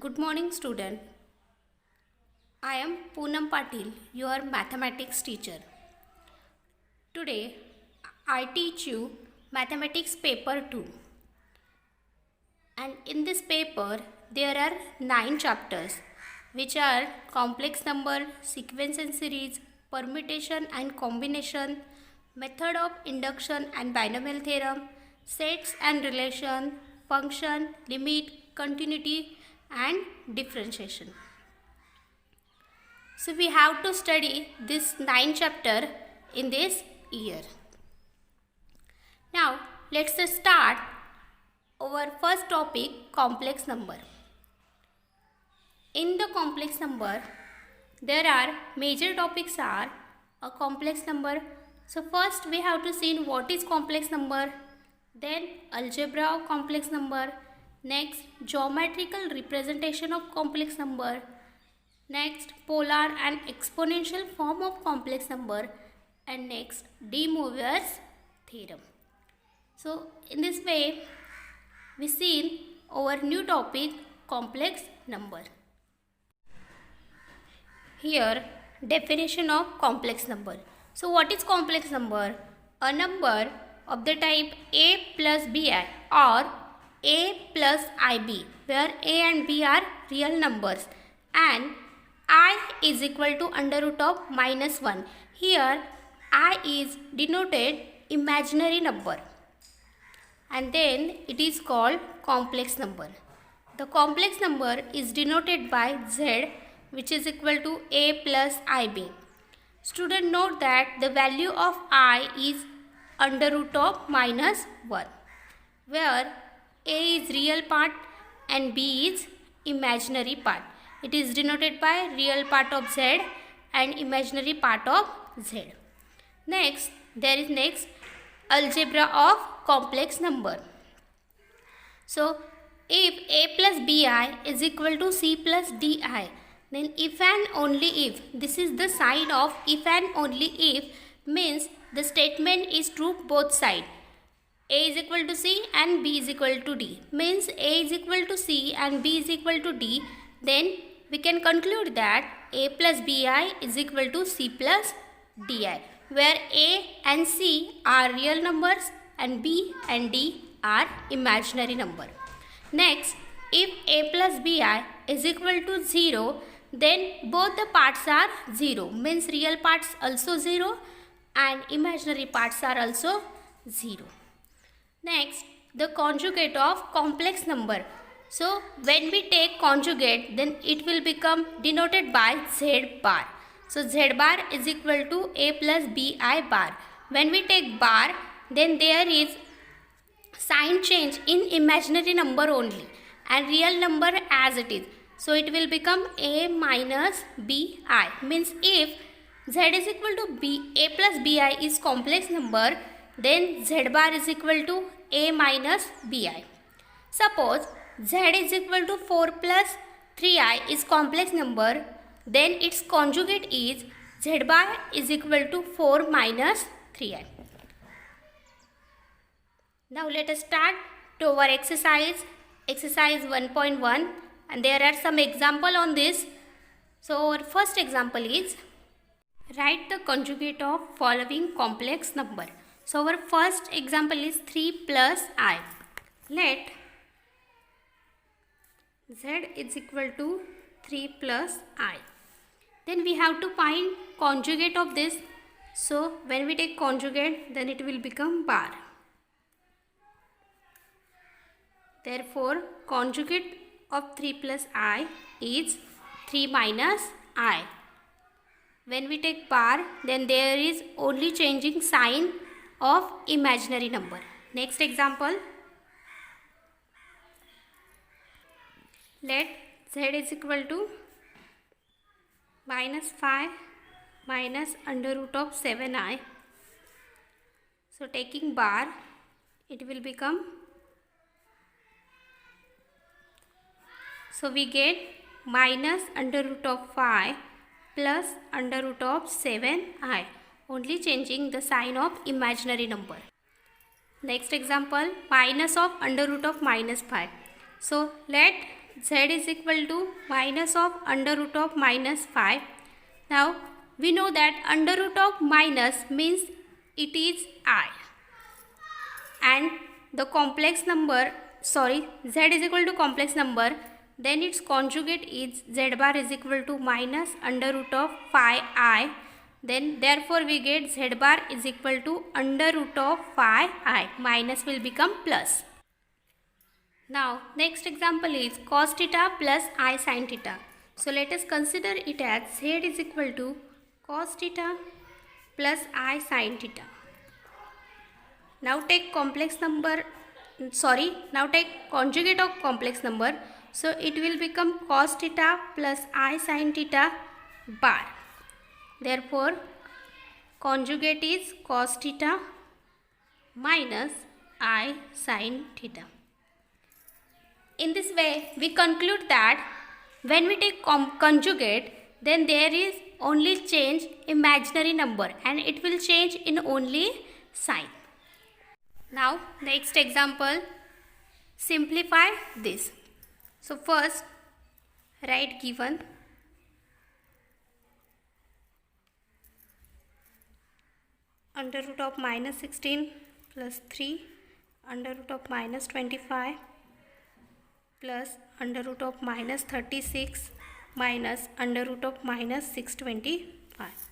Good morning, student. I am Poonam Patil, your mathematics teacher. Today, I teach you mathematics paper 2. And in this paper, there are 9 chapters, which are complex number, sequence and series, permutation and combination, method of induction and binomial theorem, sets and relation, function, limit, continuity and differentiation. So we have to study this 9 chapter in this year. Now let's start our first topic, complex number. In the complex number, there are major topics are a complex number. So first we have to see what is complex number, then algebra of complex number, next geometrical representation of complex number, next polar and exponential form of complex number, and next De Moivre's theorem. So in this way we see our new topic, complex number. Here definition of complex number. So what is complex number? A number of the type a plus bi or a plus ib, where a and b are real numbers and I is equal to under root of -1. Here I is denoted imaginary number and then it is called complex number. The complex number is denoted by z, which is equal to a plus ib. Student, note that the value of I is under root of -1, where a is real part and b is imaginary part. It is denoted by real part of z and imaginary part of z. Next, there is next algebra of complex number. So, if a plus bi is equal to c plus di, then if and only if, this is the sign of if and only if, means the statement is true both sides. A is equal to c and b is equal to d, means a is equal to c and b is equal to d, then we can conclude that a plus bi is equal to c plus di, where a and c are real numbers and b and d are imaginary number. Next, if a plus bi is equal to 0, then both the parts are 0, means real parts also 0 and imaginary parts are also 0. Next, the conjugate of complex number. So, when we take conjugate, then it will become denoted by z bar. So, z bar is equal to a plus bi bar. When we take bar, then there is sign change in imaginary number only and real number as it is. So, it will become a minus bi, means if z is equal to a plus bi is complex number, then z bar is equal to a minus bi. Suppose z is equal to 4 plus 3i is complex number, then its conjugate is z bar is equal to 4 minus 3i. Now let us start to our exercise 1.1, and there are some example on this. So our first example is, write the conjugate of following complex number. So our first example is 3 plus I. Let z is equal to 3 plus I. Then we have to find conjugate of this. So when we take conjugate, then it will become bar. Therefore, conjugate of 3 plus I is 3 minus I. When we take bar, then there is only changing sign of imaginary number. Next example, let z is equal to -5 minus under root of 7i. So taking bar, it will become, so we get minus under root of 5 plus under root of 7i, only changing the sign of imaginary number. Next example, minus of under root of -5. So let z is equal to minus of under root of minus 5. Now we know that under root of minus means it is I, and the complex number, z is equal to complex number, then its conjugate is z bar is equal to minus under root of 5i. Then therefore we get z bar is equal to under root of 5i. Minus will become plus. Now next example is cos theta plus I sin theta. So let us consider it as z is equal to cos theta plus I sin theta. Now take conjugate of complex number. So it will become cos theta plus I sin theta bar. Therefore conjugate is cos theta minus I sin theta. In this way we conclude that when we take conjugate, then there is only change imaginary number and it will change in only sign. Now next example, simplify this. So first write given under root of minus 16 plus 3 under root of minus 25 plus under root of minus 36 minus under root of minus 625.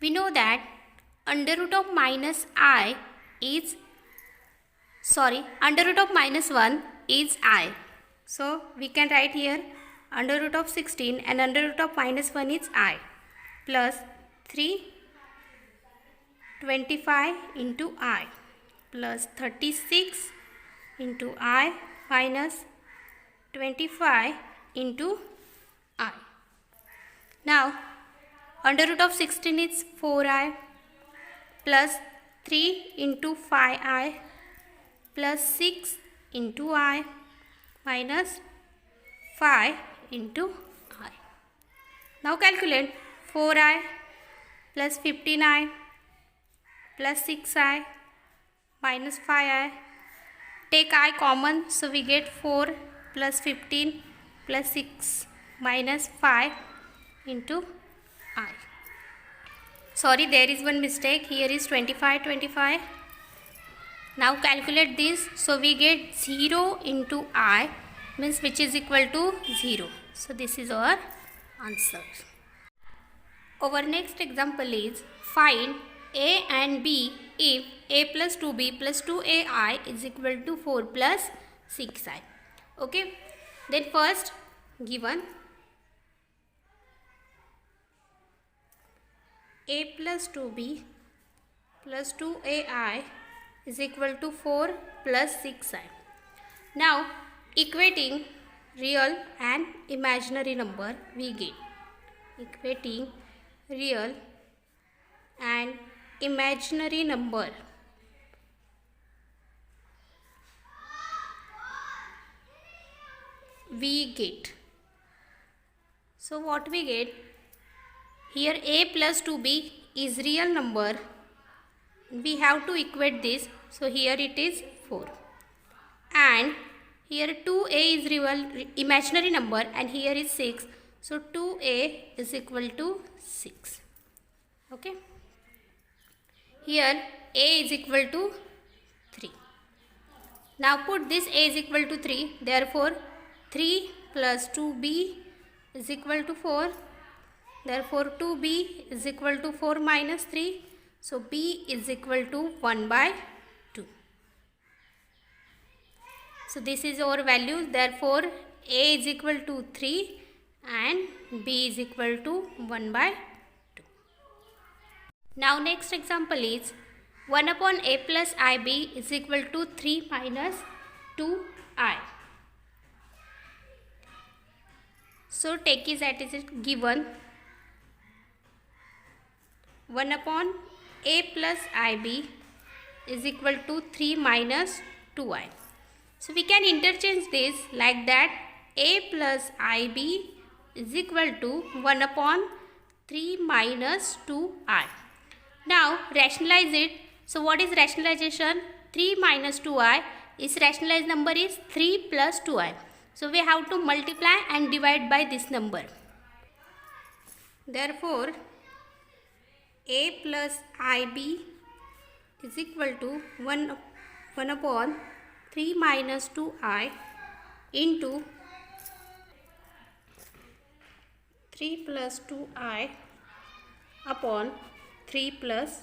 We know that under root of minus I is, under root of minus 1 is I. So we can write here under root of 16 and under root of minus 1 is I, plus 325 into I plus 36 into I minus 25 into I. Now under root of 16 is 4i plus 3 into 5i plus 6 into I minus 5 into I. Now calculate 4i plus 15i plus 6i minus 5i. Take I common, so we get 4 plus 15 plus 6 minus 5 into I. There is one mistake. Here is 25. Now calculate this. So we get 0 into I means which is equal to 0. So this is our answer. Our next example is find A and B if A plus 2B plus 2AI is equal to 4 plus 6I. Okay. Then first given A plus 2B plus 2AI is equal to 4 plus 6I. Now equating real and imaginary number we get. Equating real and imaginary number we get. So what we get? Here A plus 2B is real number. We have to equate this. So here it is 4. And here 2A is real imaginary number and here is 6. So 2A is equal to 6. Okay. Here A is equal to 3. Now put this A is equal to 3. Therefore 3 plus 2B is equal to 4. Therefore 2B is equal to 4 minus 3. So B is equal to 1 by 2. So this is our value. Therefore A is equal to 3 and B is equal to 1 by 2. Now next example is 1 upon A plus IB is equal to 3 minus 2I. So take it as it given 1 upon A plus IB is equal to 3 minus 2I. So we can interchange this like that A plus IB is equal to 1 upon 3 minus 2I. Now rationalize it. So what is rationalization? 3 minus 2I is rationalized number is 3 plus 2I. So we have to multiply and divide by this number. Therefore, a plus ib is equal to 1 upon 3 minus 2i into 3 plus 2i upon 3 plus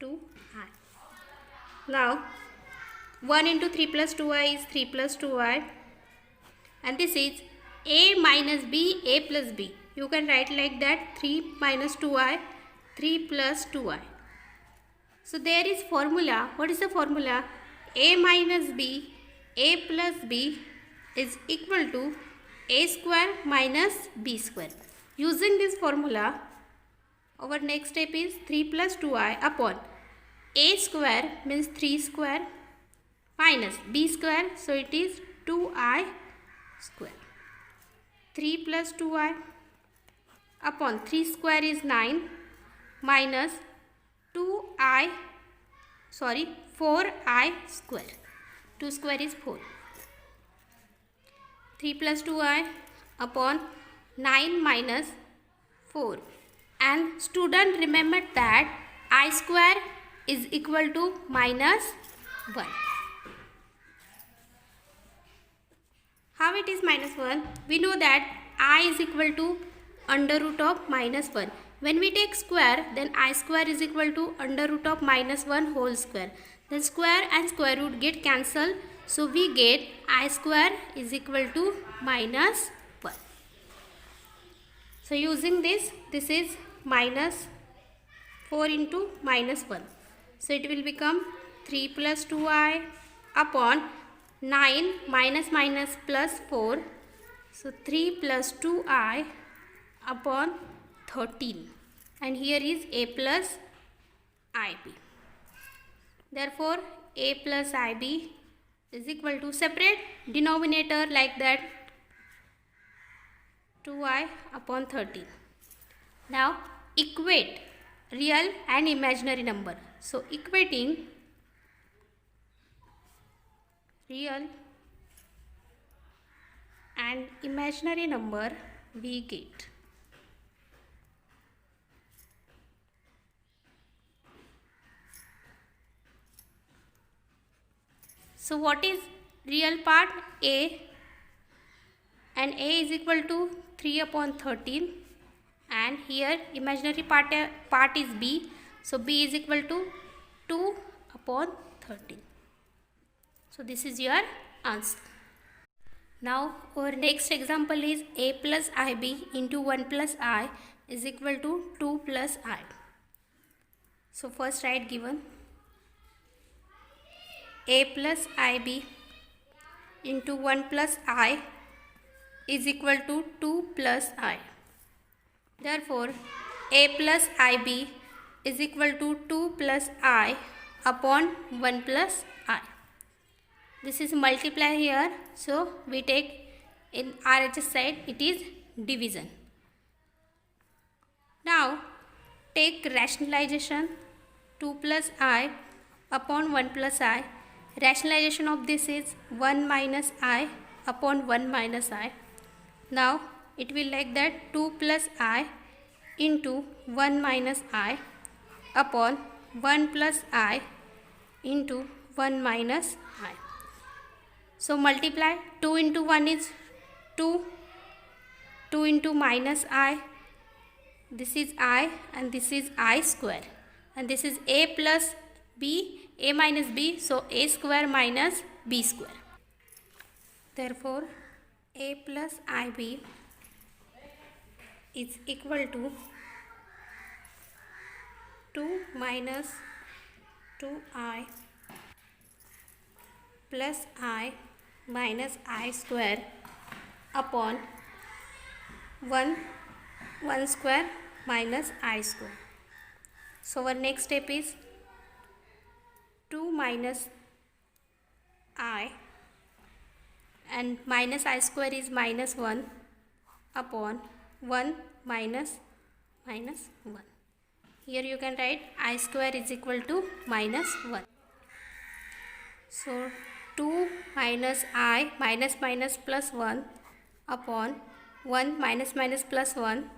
2i. Now 1 into 3 plus 2i is 3 plus 2i, and this is a minus b, a plus b. You can write like that, 3 minus 2i, 3 plus 2i. So there is formula. What is the formula? A minus b, a plus b is equal to a square minus b square. Using this formula, our next step is 3 plus 2i upon a square means 3 square minus b square, so it is 2i square. 3 plus 2i upon 3 square is 9 minus 4i square. 2 square is 4. 3 plus 2i upon 9 minus 4. And student, remember that I square is equal to minus 1. How it is minus 1? We know that I is equal to under root of minus 1. When we take square, then I square is equal to under root of minus 1 whole square. Then square and square root get cancelled. So we get I square is equal to minus 1. So using this is minus 4 into minus 1. So it will become 3 plus 2i upon 9 minus minus plus 4. So 3 plus 2i upon 13. And here is a plus ib. Therefore, a plus ib is equal to, separate denominator like that, 2i upon 13. Now equate real and imaginary number. So equating real and imaginary number, we get so what is real part? A, and a is equal to 3 upon 13, and here imaginary part is b, so b is equal to 2 upon 13. So this is your answer. Now our next example is a plus ib into 1 plus I is equal to 2 plus I. So first write given a plus ib into 1 plus I is equal to 2 plus I. Therefore, a plus ib is equal to 2 plus I upon 1 plus I. This is multiply here, so we take in RHS side, it is division. Now take rationalization, 2 plus I upon 1 plus I. Rationalization of this is 1 minus I upon 1 minus I. Now it will like that, 2 plus I into 1 minus I upon 1 plus I into 1 minus I. So multiply, 2 into 1 is 2, 2 into minus I, this is I and this is I square, and this is a plus b, a minus b, so a square minus b square. Therefore, a plus ib is equal to 2 minus 2i plus I minus I square upon 1 square minus I square. So our next step is 2 minus I, and minus I square is minus 1 upon 1 minus 1. Here you can write I square is equal to minus 1. So 2 minus I minus minus plus 1 upon 1 minus minus plus 1.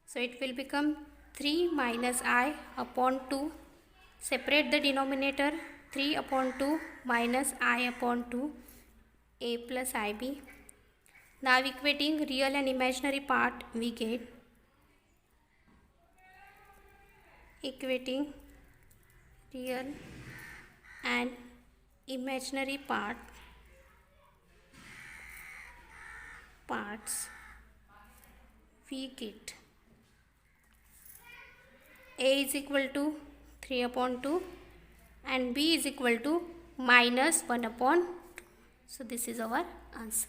So it will become 3 minus I upon 2. Separate the denominator, 3 upon 2 minus I upon 2, A plus IB. Now equating real and imaginary part, we get equating real and imaginary parts, we get A is equal to 3 upon 2 and B is equal to minus 1 upon 2. So this is our answer.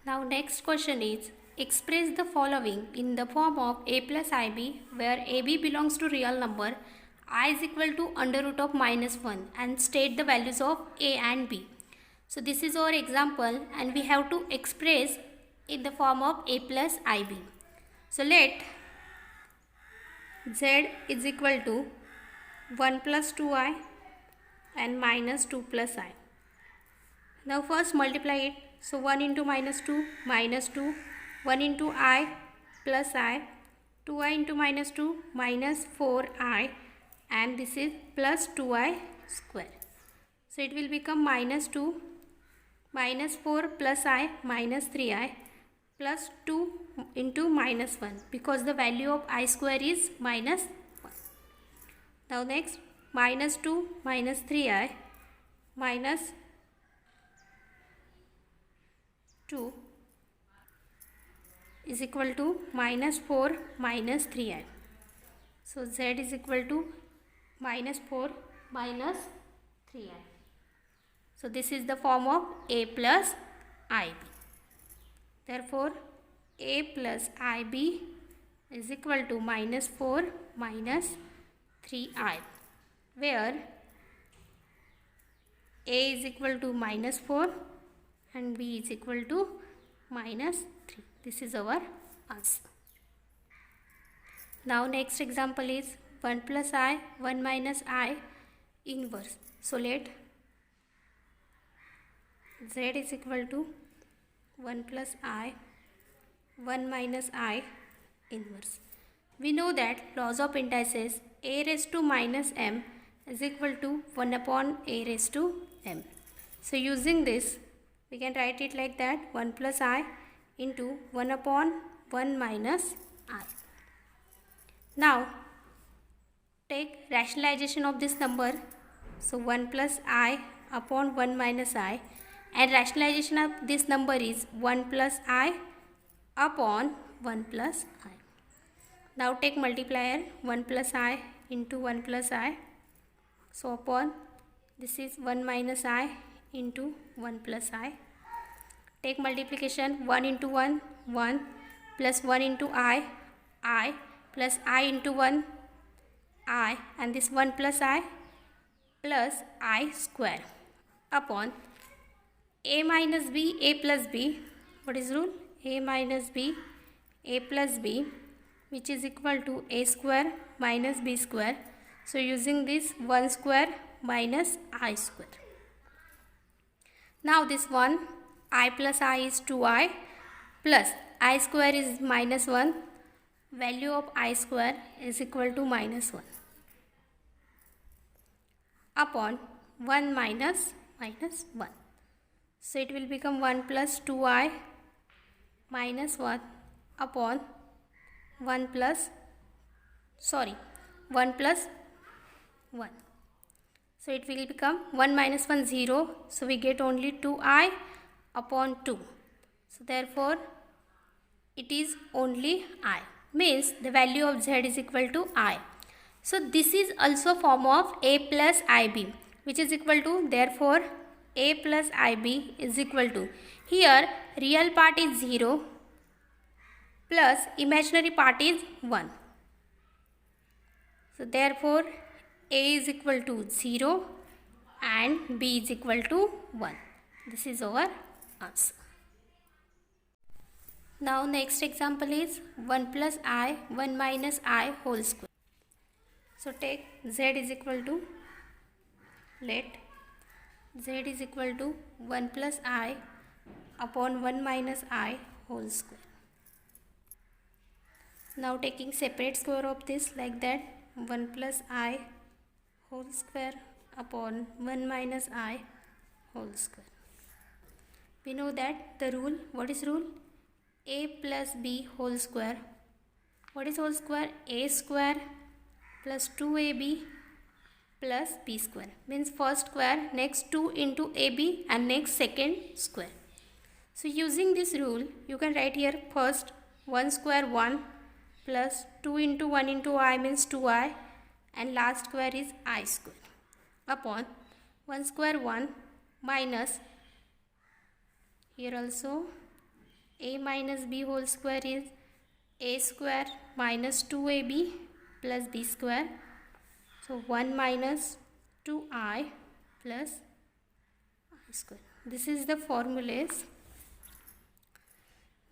Now next question is, express the following in the form of A plus IB, where AB belongs to real number, I is equal to under root of minus 1, and state the values of A and B. So this is our example and we have to express in the form of A plus IB. So let Z is equal to 1 plus 2I and minus 2 plus I. Now first multiply it. So 1 into minus 2, minus 2, 1 into I plus I, 2I into minus 2, minus 4I, and this is plus 2I square. So it will become minus 2, minus 4 plus I, minus 3I, plus 2 into minus 1, because the value of I square is minus 1. Now next, minus 2 minus 3I minus 2 is equal to minus 4 minus 3I. So Z is equal to minus 4 minus 3I. So this is the form of A plus IB. Therefore, A plus IB is equal to minus 4 minus 3I, where A is equal to minus 4 and B is equal to minus 3. This is our answer. Now next example is 1 plus I, 1 minus I inverse. So let Z is equal to 1 plus I, 1 minus I inverse. We know that laws of indices, A raised to minus M is equal to 1 upon A raised to M. So using this, we can write it like that, 1 plus I into 1 upon 1 minus I. Now take rationalization of this number. So 1 plus I upon 1 minus I, and rationalization of this number is 1 plus I upon 1 plus I. Now take multiplier, 1 plus I into 1 plus I. So upon this is 1 minus I into 1 plus I. Take multiplication, 1 into 1, 1, plus 1 into I, plus I into 1, I, and this 1 plus I square, upon A minus B, A plus B. What is rule? A minus B, A plus B, which is equal to A square minus B square. So using this, 1 square minus I square. Now this 1, I plus I is 2I, plus I square is minus 1. Value of I square is equal to minus 1 upon 1 minus 1. So it will become 1 plus 2I minus 1 upon 1 plus 1. So it will become 1 minus 1, 0. So we get only 2I upon 2. So therefore it is only I. Means the value of Z is equal to I. So this is also form of A plus IB, which is equal to, therefore A plus IB is equal to, here real part is 0 plus imaginary part is 1. So therefore A is equal to 0 and B is equal to 1. This is our answer. Now next example is 1 plus I, 1 minus I whole square. So take Z is equal to, let z is equal to 1 plus I upon 1 minus I whole square. Now taking separate square of this, like that, 1 plus I whole square upon 1 minus I whole square. We know that the rule, what is rule? A plus B whole square. What is whole square? A square plus 2AB plus B square. Means first square, next 2 into AB, and next second square. So using this rule, you can write here first 1 square 1 plus 2 into 1 into I means 2I, and last square is I square upon 1 square 1 minus, here also A minus B whole square is A square minus 2AB plus B square. So 1 minus 2I plus I square. This is the formulas.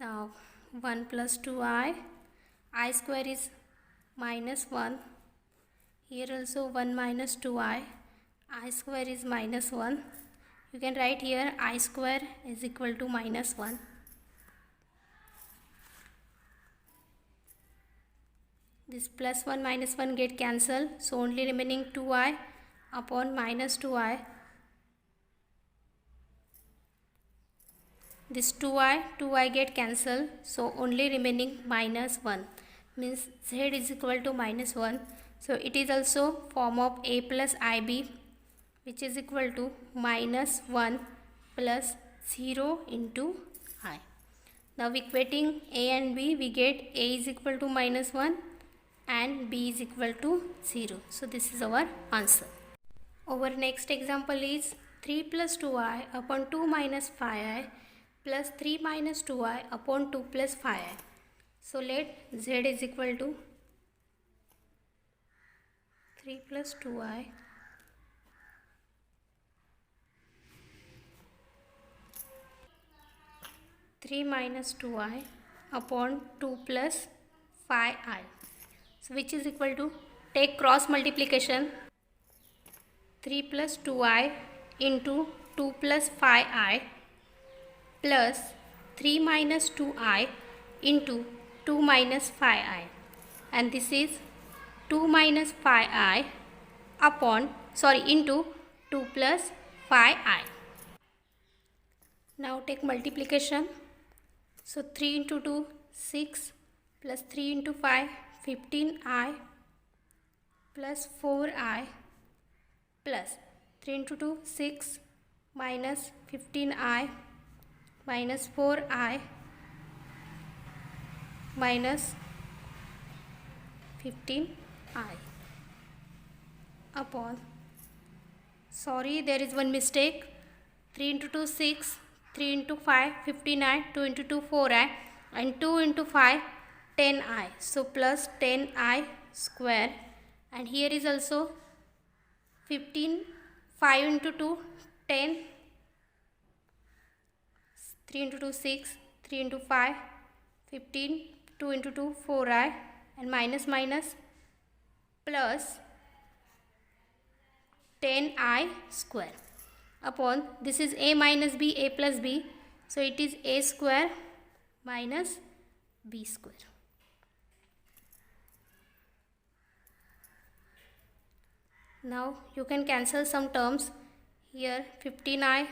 Now 1 plus 2I square is minus 1. Here also 1 minus 2I square is minus 1. You can write here I square is equal to minus 1. This plus 1 minus 1 get cancelled, so only remaining 2I upon minus 2I. This 2I get cancelled, so only remaining minus 1, means z is equal to minus 1. So it is also form of A plus IB, which is equal to minus 1 plus 0 into I. Now equating A and B, we get A is equal to minus 1 and B is equal to 0. So this is our answer. Our next example is 3 plus 2I upon 2 minus 5I plus 3 minus 2I upon 2 plus 5I. So let z is equal to 3 plus 2I minus 2I upon 2 plus 5I. So which is equal to, take cross multiplication, 3 plus 2I into 2 plus 5I plus 3 minus 2I into 2 minus 5I, and this is 2 minus 5I into 2 plus 5I. Now take multiplication. So 3 into 2, 6 plus 3 into 5, 15I plus 4I plus 3 into 2, 6 minus 15I minus 4I minus 15I upon, there is one mistake, 3 into 2, 6, 3 into 5, 15I, 2 into 2, 4I, and 2 into 5, 10I. So plus 10I square, and here is also 15, 5 into 2, 10, 3 into 2, 6, 3 into 5, 15, 2 into 2, 4I, and minus minus plus 10I square upon, this is A minus B, A plus B, so it is A square minus B square. Now you can cancel some terms. Here 15I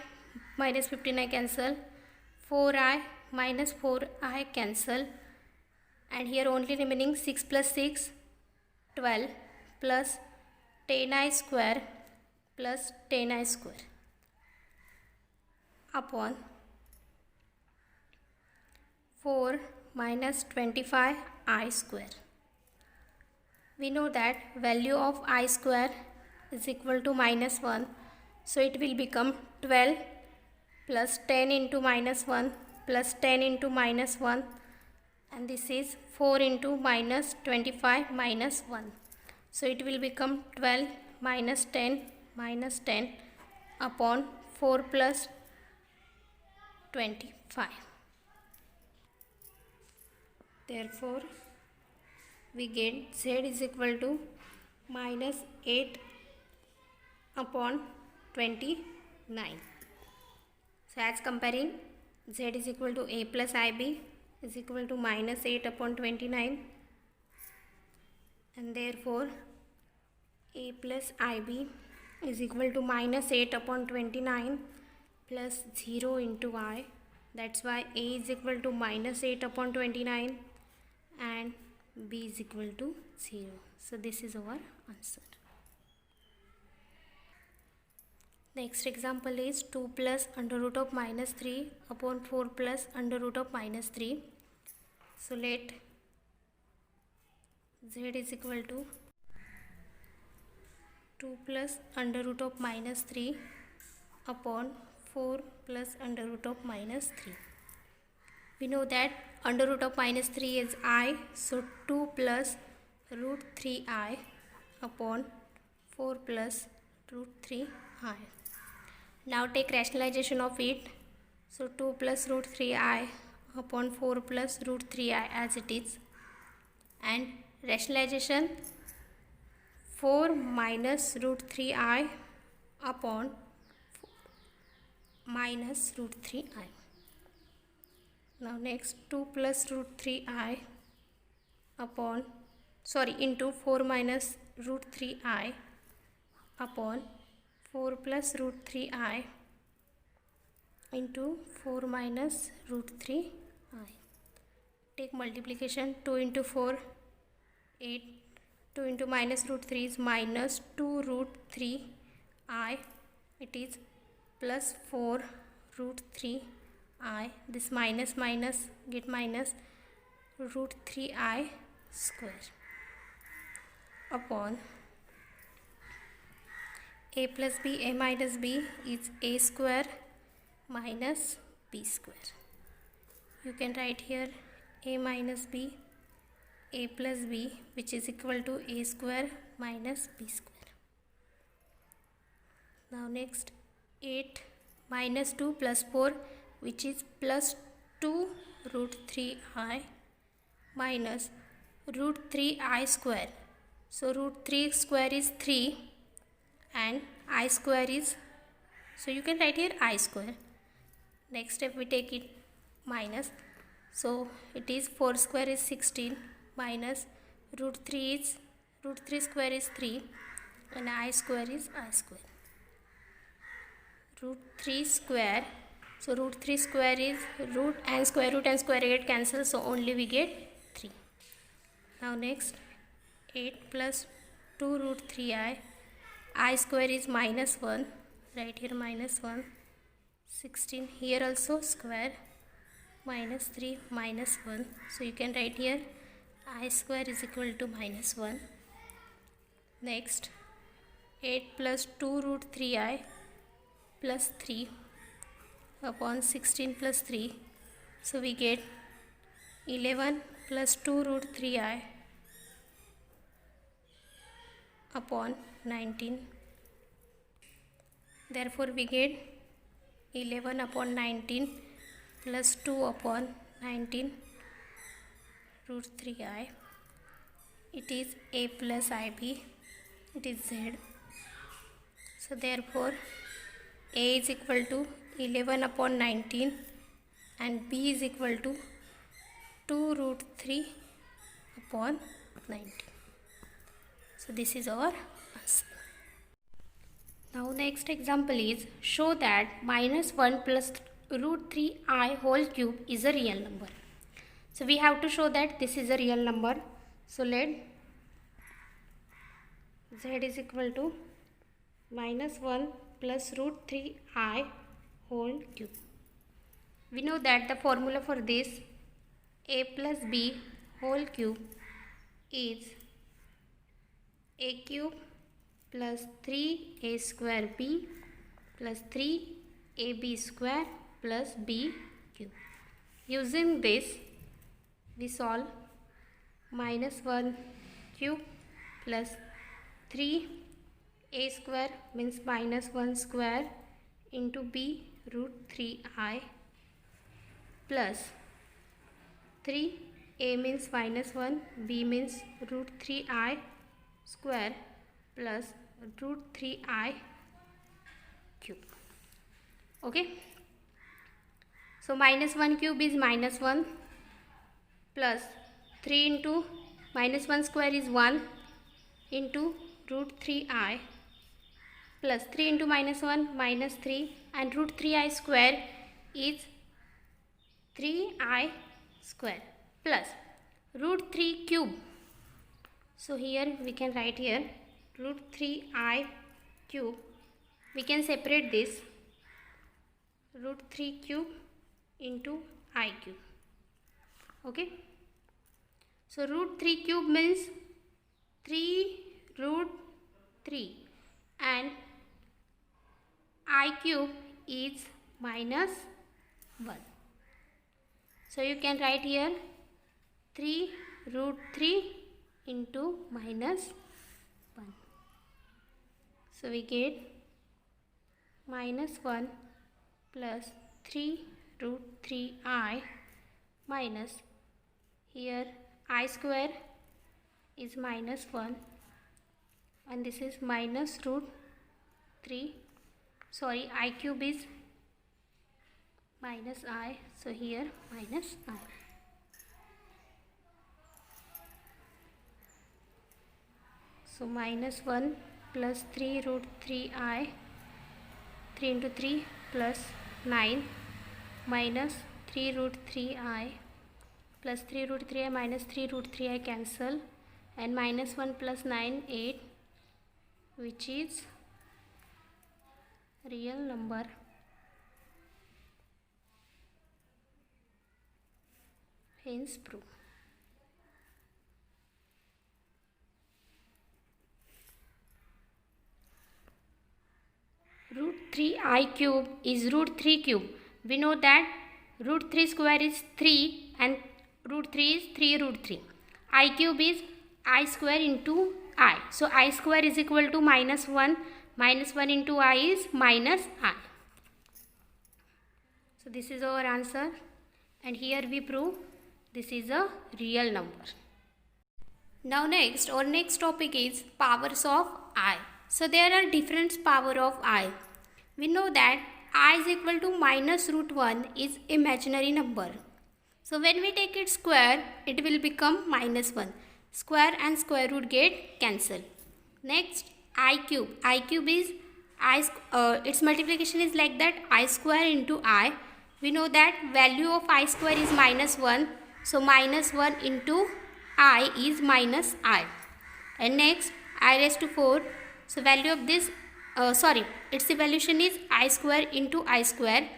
minus 15I cancel, 4I minus 4I cancel, and here only remaining 6 plus 6, 12 plus 10I square plus 10I square upon 4 minus 25I square. We know that value of I square is equal to minus 1. So it will become 12 plus 10 into minus 1 plus 10 into minus 1, and this is 4 into minus 25 minus 1. So it will become 12 minus 10 upon 4 plus 25. Therefore, we get z is equal to minus 8 upon 25. 9. So as comparing, z is equal to a plus ib is equal to minus 8 upon 29, and therefore a plus ib is equal to minus 8 upon 29 plus 0 into I. That's why a is equal to minus 8 upon 29 and b is equal to 0. So this is our answer. Next example is 2 plus under root of minus 3 upon 4 plus under root of minus 3. So let z is equal to 2 plus under root of minus 3 upon 4 plus under root of minus 3. We know that under root of minus 3 is I, so 2 plus root 3i upon 4 plus root 3i. Now take rationalization of it. So 2 plus root 3i upon 4 plus root 3i as it is, and rationalization 4 minus root 3i upon minus root 3i. Now next 2 plus root 3i upon into 4 minus root 3i upon 4 plus root 3i into 4 minus root 3i. Take multiplication. 2 into 4 8. 2 into minus root 3 is minus 2 root 3i. It is plus 4 root 3i. This minus get minus root 3i square upon a plus b, a minus b is a square minus b square. You can write here a minus b, a plus b, which is equal to a square minus b square. Now next 8 minus 2 plus 4, which is plus 2 root 3i minus root 3i square. So root 3 square is 3 and I square is, so you can write here I square. Next step we take it minus, so it is 4 square is 16 minus root 3 square is 3 and I square is I square. Root 3 square, so root 3 square is root and square get cancelled, so only we get 3. Now next 8 plus 2 root 3i, I square is minus 1, right here minus 1, 16 here also square, minus 3 minus 1, so you can write here I square is equal to minus 1. Next 8 plus 2 root 3i plus 3 upon 16 plus 3, so we get 11 plus 2 root 3i upon 19. Therefore we get 11 upon 19 plus 2 upon 19 root 3i. It is a plus ib, it is z. So therefore a is equal to 11 upon 19 and b is equal to 2 root 3 upon 19. So this is our answer. Now next example is show that minus 1 plus root 3i whole cube is a real number. So we have to show that this is a real number. So let z is equal to minus 1 plus root 3i whole cube. We know that the formula for this a plus b whole cube is a cube plus 3a square b plus 3ab square plus b cube. Using this we solve minus 1 cube plus 3a square means minus 1 square into b root 3i plus 3a means minus 1, b means root 3i square plus root 3i cube. Okay. So minus 1 cube is minus 1 plus 3 into minus 1 square is 1 into root 3i plus 3 into minus 1 minus 3 and root 3i square is 3i square plus root 3 cube. So here we can write here root 3i cube. We can separate this root 3 cube into I cube. Okay. So root 3 cube means 3 root 3 and I cube is minus 1. So you can write here 3 root 3 into minus 1. So we get minus 1 plus 3 root 3i minus here I square is minus 1 and this is minus root 3, sorry, I cube is minus I, so here minus I. So minus 1 plus 3 root 3i, 3 into 3 plus 9 minus 3 root 3i plus 3 root 3i minus 3 root 3i cancel and minus 1 plus 9 8, which is real number. Hence proof. Root 3i cube is root 3 cube. We know that root 3 square is 3 and root 3 is 3 root 3. I cube is I square into I. So I square is equal to minus 1. Minus 1 into I is minus I. So this is our answer and here we prove this is a real number. Now next, our next topic is powers of I. So there are different power of I. We know that I is equal to minus root 1 is imaginary number. So when we take it square, it will become minus 1. Square and square root get cancelled. Next, I cube. I cube is its multiplication is like that I square into I. We know that value of I square is minus 1. So minus 1 into I is minus I. And next, I raised to 4. So value of this, its evaluation is I square into I square,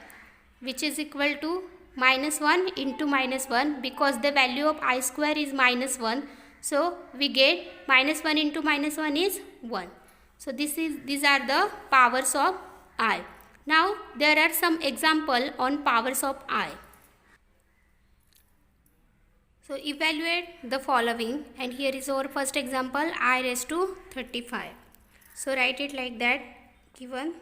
which is equal to minus 1 into minus 1 because the value of I square is minus 1. So we get minus 1 into minus 1 is 1. So these are the powers of I. Now there are some example on powers of I. So evaluate the following and here is our first example I raised to 35. So write it like that, given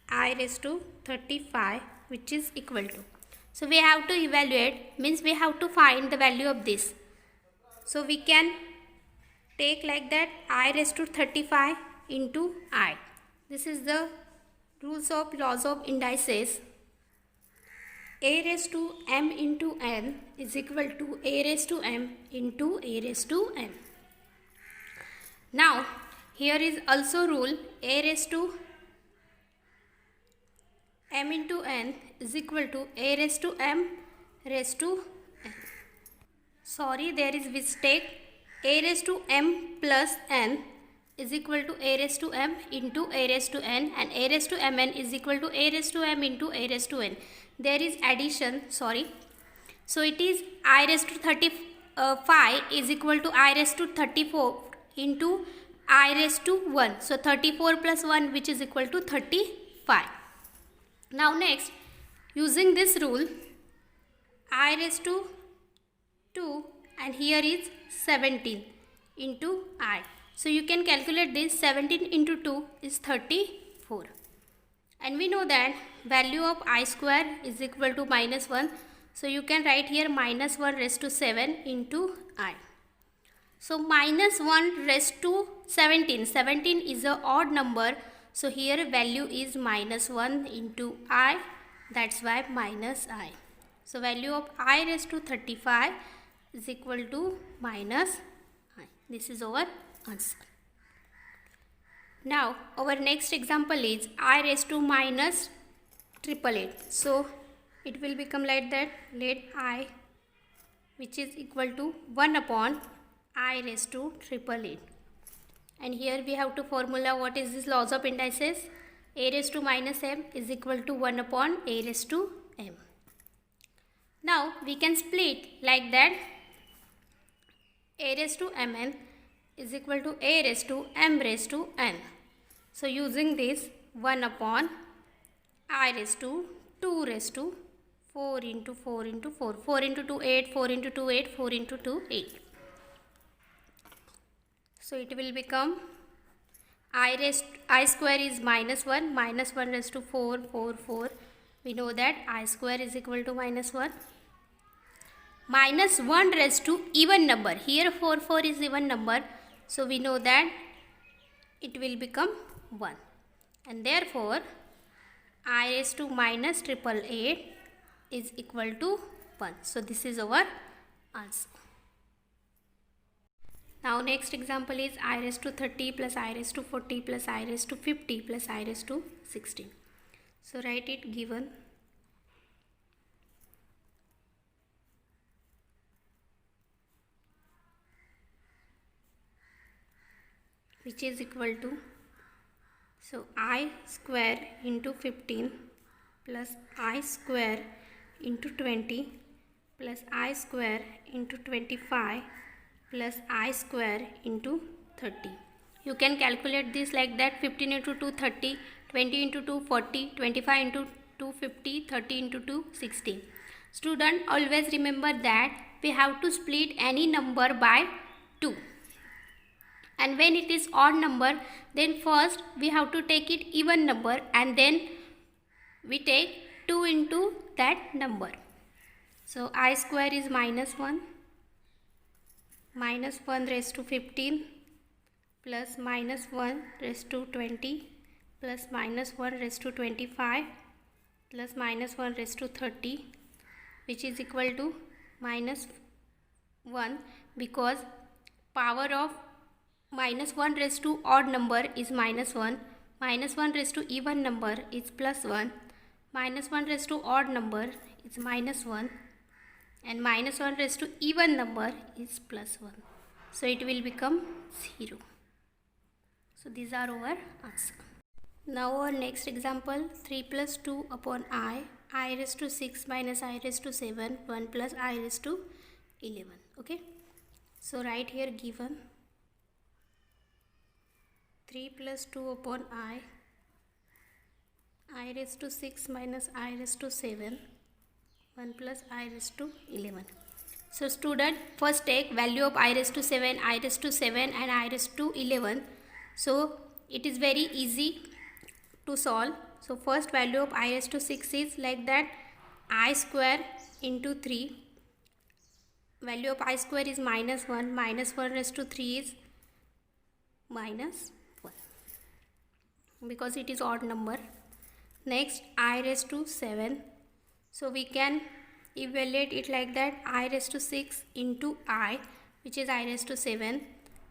I raised to 35 which is equal to. So we have to evaluate, means we have to find the value of this. So we can take like that I raised to 35 into I. This is the rules of laws of indices. A raised to m into n is equal to a raised to m into a raised to n. Now here is also rule a raised to m into n is equal to a raised to m raised to n. Sorry, there is mistake. A raised to m plus n is equal to a raised to m into a raised to n and a raised to mn is equal to a raised to m into a raised to n. There is addition, sorry. So it is I raised to 35 is equal to I raised to 34 into I raised to 1. So 34 plus 1 which is equal to 35. Now next, using this rule, I raised to 2 and here is 17 into I. So you can calculate this. 17 into 2 is 34. And we know that value of I square is equal to minus 1. So you can write here minus 1 raised to 7 into I. So minus 1 raised to 17. 17 is an odd number. So here value is minus 1 into I, that's why minus I. So value of I raised to 35 is equal to minus I. This is our answer. Now our next example is I raised to minus 888. So it will become like that. Let I, which is equal to 1 upon I raised to 888. And here we have to formula what is this laws of indices. A raised to minus m is equal to 1 upon a raised to m. Now we can split like that. A raised to mn is equal to a raised to m raised to n. So using this 1 upon I raised to 2 raised to 4 into 4 into 4. 4 into 2 8, 4 into 2 8, 4 into 2 8. So it will become I square is minus 1 raised to 4 4 4. We know that I square is equal to minus 1. Minus 1 raised to even number. Here 4 4 is even number. So we know that it will become 1. And therefore I raised to minus 888 is equal to 1. So this is our answer. Now next example is I raised to 30 plus I raised to 40 plus I raised to 50 plus I raised to 16. So write it given. Which is equal to, so I square into 15 plus I square into 20 plus I square into 25 plus I square into 30. You can calculate this like that. 15 into 2 30, 20 into 2 40, 25 into 2 50, 30 into 2 60. Student, always remember that we have to split any number by 2. And when it is odd number, then first we have to take it even number and then we take 2 into that number. So I square is minus 1 raised to 15 plus minus 1 raised to 20 plus minus 1 raised to 25 plus minus 1 raised to 30, which is equal to minus 1, because power of minus 1 raised to odd number is minus 1, minus 1 raised to even number is plus 1, minus 1 raised to odd number is minus 1, and minus 1 raised to even number is plus 1. So it will become 0. So these are our answer. Now our next example, 3 plus 2 upon I raised to 6 minus I raised to 7, 1 plus I raised to 11. Okay. So write here given 3 plus 2 upon I raised to 6 minus I raised to 7, 1 plus I raised to 11. So student, first take value of I raised to 7, I raised to 7 and I raised to 11. So it is very easy to solve. So first value of I raised to 6 is like that, I square into 3. Value of I square is minus 1. Minus 1 raised to 3 is minus 1, because it is odd number. Next I raised to 7. So we can evaluate it like that, I raised to 6 into I, which is I raised to 7.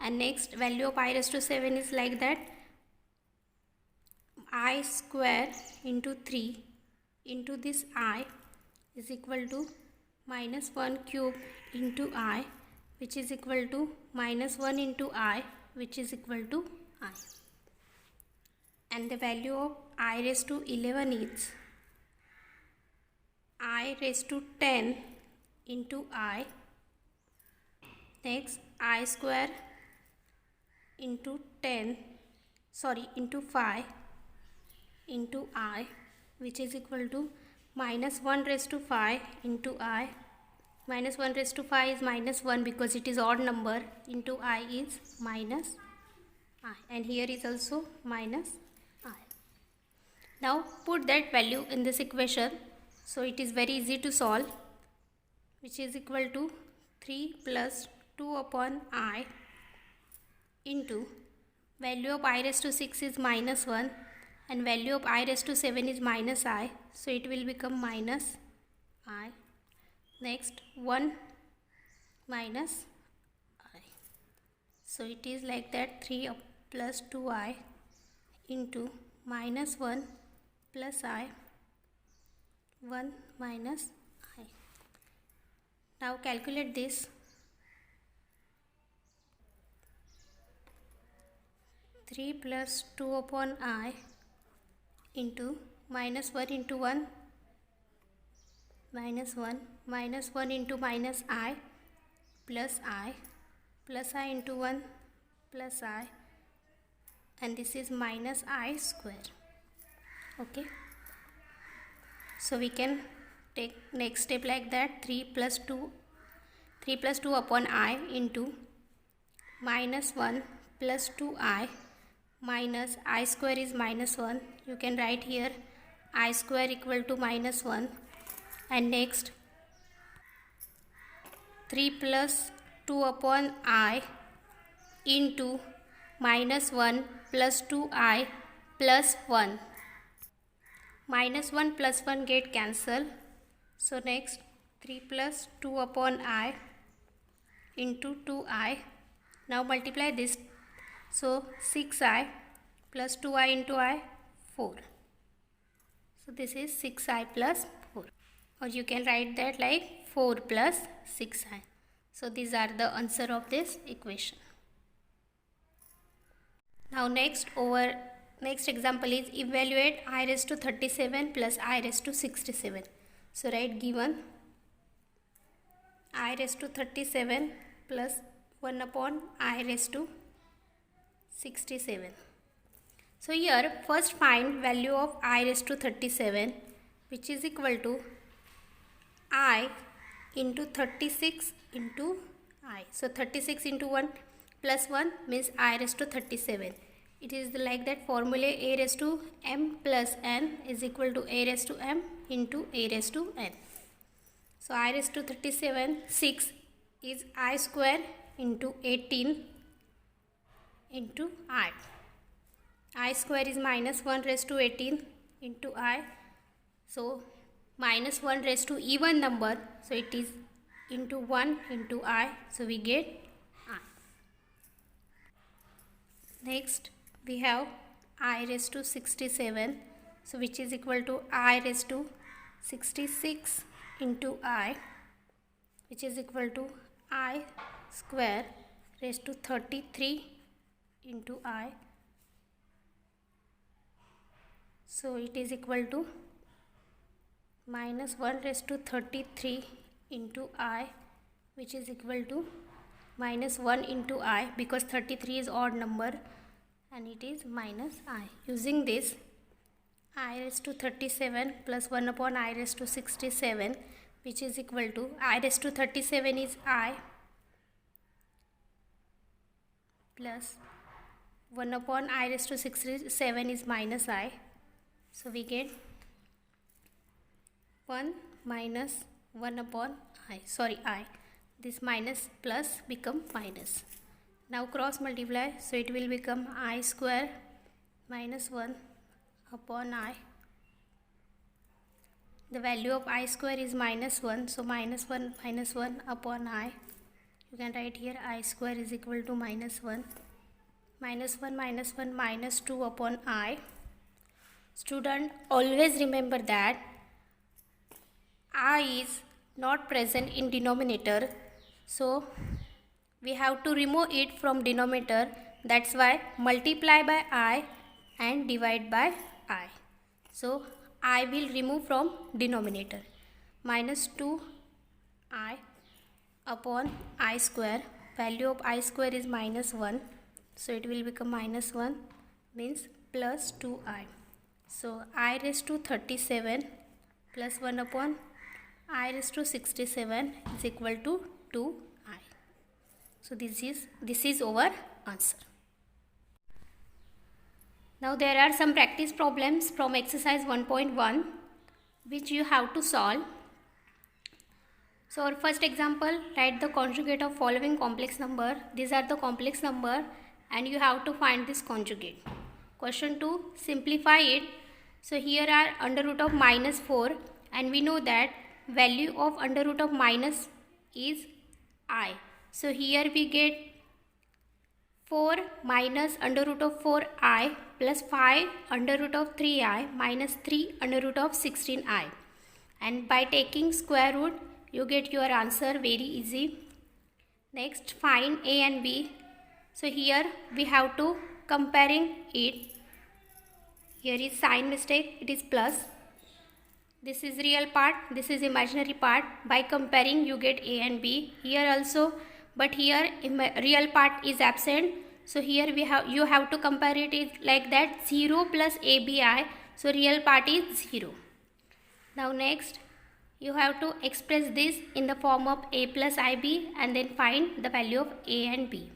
And next value of I raised to 7 is like that, I square into 3 into this I is equal to minus 1 cube into I, which is equal to minus 1 into I, which is equal to I. And the value of I raised to 11 is I raised to 10 into I. Next I square into 5 into I, which is equal to minus 1 raised to 5 into I. Minus 1 raised to 5 is minus 1 because it is odd number, into I is minus I, and here is also minus I. Now put that value in this equation. So it is very easy to solve, which is equal to 3 plus 2 upon I into value of I raised to 6 is minus 1. and value of I raised to 7 is minus I, so it will become minus I. Next 1 minus I, so it is like that 3 plus 2I into minus 1 plus I, 1 minus I. Now calculate this. 3 plus 2 upon I into minus 1 into 1 minus 1 minus 1 into minus I plus I into 1 plus I, and this is minus I square. Okay, so we can take next step like that. 3 plus 2 upon I into minus 1 plus 2I minus I square is minus 1. You can write here I square equal to minus 1. And next 3 plus 2 upon I into minus 1 plus 2I plus 1. Minus 1 plus 1 get cancelled. So next 3 plus 2 upon I into 2I. Now multiply this. So 6I plus 2I into I, 4. So this is 6I plus 4. Or you can write that like 4 plus 6I. So these are the answer of this equation. Now next example is evaluate I raised to 37 plus I raised to 67. So write given I raised to 37 plus 1 upon I raised to 67. So here first find value of I raised to 37, which is equal to I into 36 into I. So 36 into 1 plus 1 means I raised to 37. It is like that formula A raised to m plus n is equal to A raised to m into A raised to n. So I raised to 37, 6 is I square into 18 into I. I square is minus 1 raised to 18 into I. So minus 1 raised to even number, so it is into 1 into I, so we get I. Next we have I raised to 67, so which is equal to I raised to 66 into I, which is equal to I square raised to 33 into I. So it is equal to minus 1 raised to 33 into I, which is equal to minus 1 into I, because 33 is odd number and it is minus I. Using this, I raised to 37 plus 1 upon I raised to 67, which is equal to I raised to 37 is I plus 1 upon I raised to 67 is minus I. So we get 1 minus 1 upon I. This minus plus become minus. Now cross multiply, so it will become I square minus 1 upon I. The value of I square is minus 1, so minus 1 upon I. You can write here I square is equal to minus 1. Minus 1 minus 2 upon I. Student, always remember that I is not present in denominator, so we have to remove it from denominator. That's why multiply by I and divide by I. So I will remove from denominator. Minus 2I upon I square. Value of I square is minus 1, so it will become minus 1 means plus 2I. So I raised to 37 plus 1 upon I raised to 67 is equal to 2I. So this is our answer. Now there are some practice problems from exercise 1.1 which you have to solve. So our first example, write the conjugate of following complex number. These are the complex number and you have to find this conjugate. Question 2, simplify it. So here are under root of minus 4 and we know that value of under root of minus is I. So here we get 4 minus under root of 4i plus 5 under root of 3i minus 3 under root of 16i. And by taking square root, you get your answer very easy. Next, find a and b. So here we have to comparing it. Here is sign mistake, it is plus. This is real part, this is imaginary part. By comparing you get a and b. Here also, but here real part is absent. So here you have to compare it is like that, 0 plus abi. So real part is 0. Now next, you have to express this in the form of a plus ib and then find the value of a and b.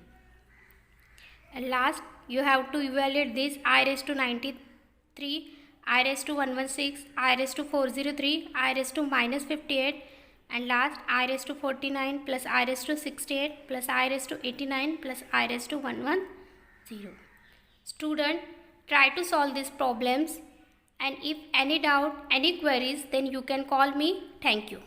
And last, you have to evaluate this I raised to 93, I raised to 116, I raised to 403, I raised to minus 58, and last I raised to 49 plus I raised to 68 plus I raised to 89 plus I raised to 110. Student, try to solve these problems, and if any doubt, any queries, then you can call me. Thank you.